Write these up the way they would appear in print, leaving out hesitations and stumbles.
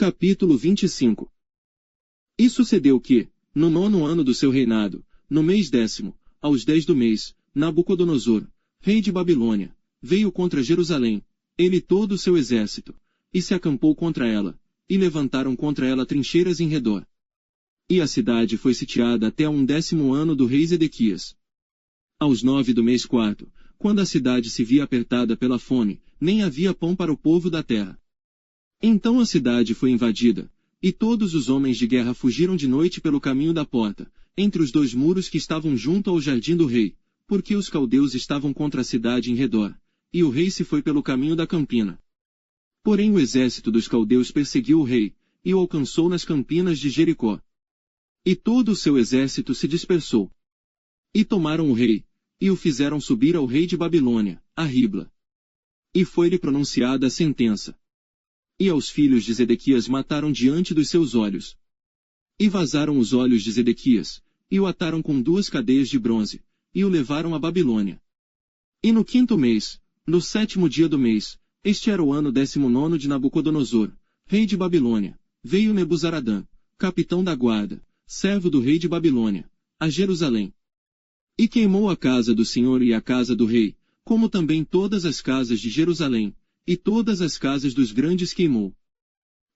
Capítulo 25. E sucedeu que, no 9º ano do seu reinado, no mês 10º, aos 10 do mês, Nabucodonosor, rei de Babilônia, veio contra Jerusalém, ele e todo o seu exército, e se acampou contra ela, e levantaram contra ela trincheiras em redor. E a cidade foi sitiada até ao 10º ano do rei Zedequias. Aos 9 do mês 4º, quando a cidade se via apertada pela fome, nem havia pão para o povo da terra. Então a cidade foi invadida, e todos os homens de guerra fugiram de noite pelo caminho da porta, entre os 2 muros que estavam junto ao jardim do rei, porque os caldeus estavam contra a cidade em redor, e o rei se foi pelo caminho da campina. Porém o exército dos caldeus perseguiu o rei, e o alcançou nas campinas de Jericó. E todo o seu exército se dispersou. E tomaram o rei, e o fizeram subir ao rei de Babilônia, a Ribla. E foi-lhe pronunciada a sentença. E aos filhos de Zedequias mataram diante dos seus olhos. E vazaram os olhos de Zedequias, e o ataram com 2 cadeias de bronze, e o levaram a Babilônia. E no 5º mês, no 7º dia do mês, este era o ano 19º de Nabucodonosor, rei de Babilônia, veio Nebuzaradã, capitão da guarda, servo do rei de Babilônia, a Jerusalém. E queimou a casa do Senhor e a casa do rei, como também todas as casas de Jerusalém, e todas as casas dos grandes queimou.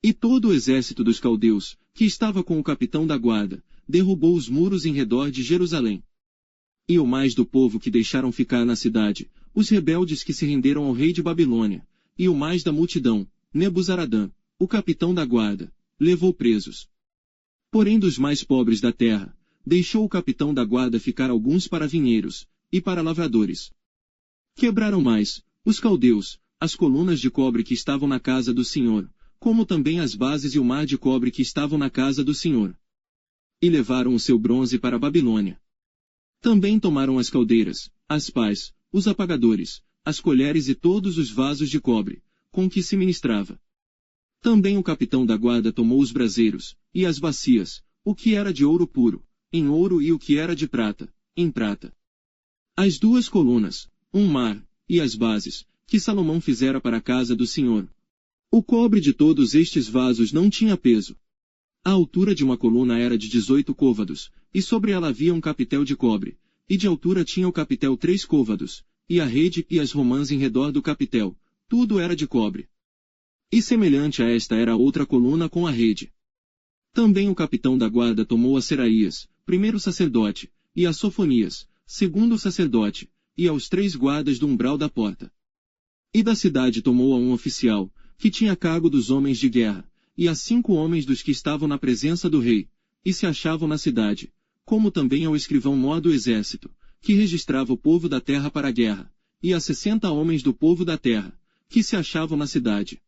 E todo o exército dos caldeus, que estava com o capitão da guarda, derrubou os muros em redor de Jerusalém. E o mais do povo que deixaram ficar na cidade, os rebeldes que se renderam ao rei de Babilônia, e o mais da multidão, Nebuzaradã, o capitão da guarda, levou presos. Porém dos mais pobres da terra, deixou o capitão da guarda ficar alguns para vinheiros, e para lavradores. Quebraram mais, os caldeus, as colunas de cobre que estavam na casa do Senhor, como também as bases e o mar de cobre que estavam na casa do Senhor. E levaram o seu bronze para a Babilônia. Também tomaram as caldeiras, as pás, os apagadores, as colheres e todos os vasos de cobre, com que se ministrava. Também o capitão da guarda tomou os braseiros, e as bacias, o que era de ouro puro, em ouro e o que era de prata, em prata. As 2 colunas, um mar, e as bases, que Salomão fizera para a casa do Senhor. O cobre de todos estes vasos não tinha peso. A altura de uma coluna era de 18 côvados, e sobre ela havia um capitel de cobre, e de altura tinha o capitel 3 côvados, e a rede e as romãs em redor do capitel, tudo era de cobre. E semelhante a esta era outra coluna com a rede. Também o capitão da guarda tomou a Seraías, primeiro sacerdote, e a Sofonias, segundo sacerdote, e aos 3 guardas do umbral da porta. E da cidade tomou a um oficial, que tinha cargo dos homens de guerra, e a 5 homens dos que estavam na presença do rei, e se achavam na cidade, como também ao escrivão-mor do exército, que registrava o povo da terra para a guerra, e a 60 homens do povo da terra, que se achavam na cidade.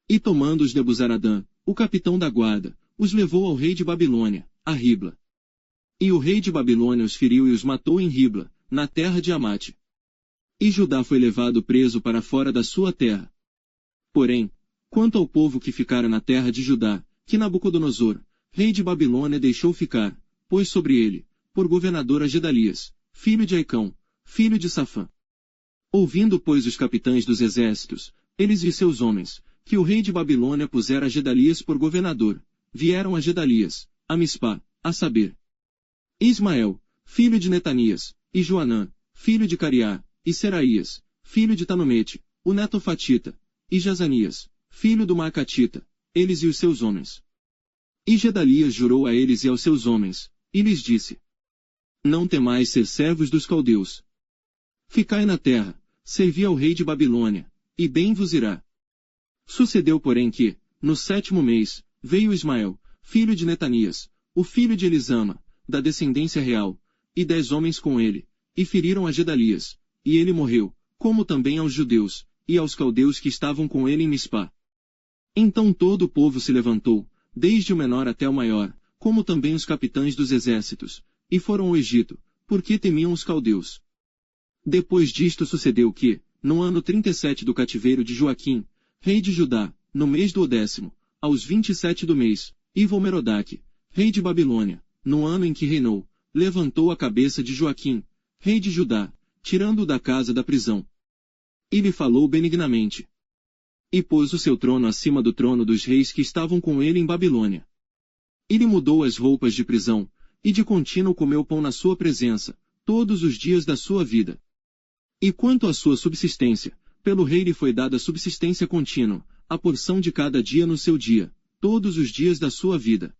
E tomando-os Nebuzaradã, o capitão da guarda, os levou ao rei de Babilônia, a Ribla. E o rei de Babilônia os feriu e os matou em Ribla, na terra de Amate. E Judá foi levado preso para fora da sua terra. Porém, quanto ao povo que ficara na terra de Judá, que Nabucodonosor, rei de Babilônia deixou ficar, pôs sobre ele, por governador a Gedalias, filho de Aicão, filho de Safã. Ouvindo pois os capitães dos exércitos, eles e seus homens, que o rei de Babilônia pusera a Gedalias por governador, vieram a Gedalias, a Mispá, a saber, Ismael, filho de Netanias, e Joanã, filho de Cariá, e Seraías, filho de Tanomete, o netofatita, e Jazanias, filho do Maacatita, eles e os seus homens. E Gedalias jurou a eles e aos seus homens, e lhes disse: Não temais ser servos dos caldeus. Ficai na terra, servi ao rei de Babilônia, e bem vos irá. Sucedeu porém que, no 7º mês, veio Ismael, filho de Netanias, o filho de Elisama, da descendência real, e 10 homens com ele, e feriram a Gedalias, e ele morreu, como também aos judeus, e aos caldeus que estavam com ele em Mispá. Então todo o povo se levantou, desde o menor até o maior, como também os capitães dos exércitos, e foram ao Egito, porque temiam os caldeus. Depois disto sucedeu que, no ano 37 do cativeiro de Joaquim, rei de Judá, no mês do 10º, aos 27 do mês, Evil-Merodach, rei de Babilônia, no ano em que reinou, levantou a cabeça de Joaquim, rei de Judá, tirando-o da casa da prisão. E lhe falou benignamente. E pôs o seu trono acima do trono dos reis que estavam com ele em Babilônia. E lhe mudou as roupas de prisão, e de contínuo comeu pão na sua presença, todos os dias da sua vida. E quanto à sua subsistência, pelo rei lhe foi dada subsistência contínua, a porção de cada dia no seu dia, todos os dias da sua vida.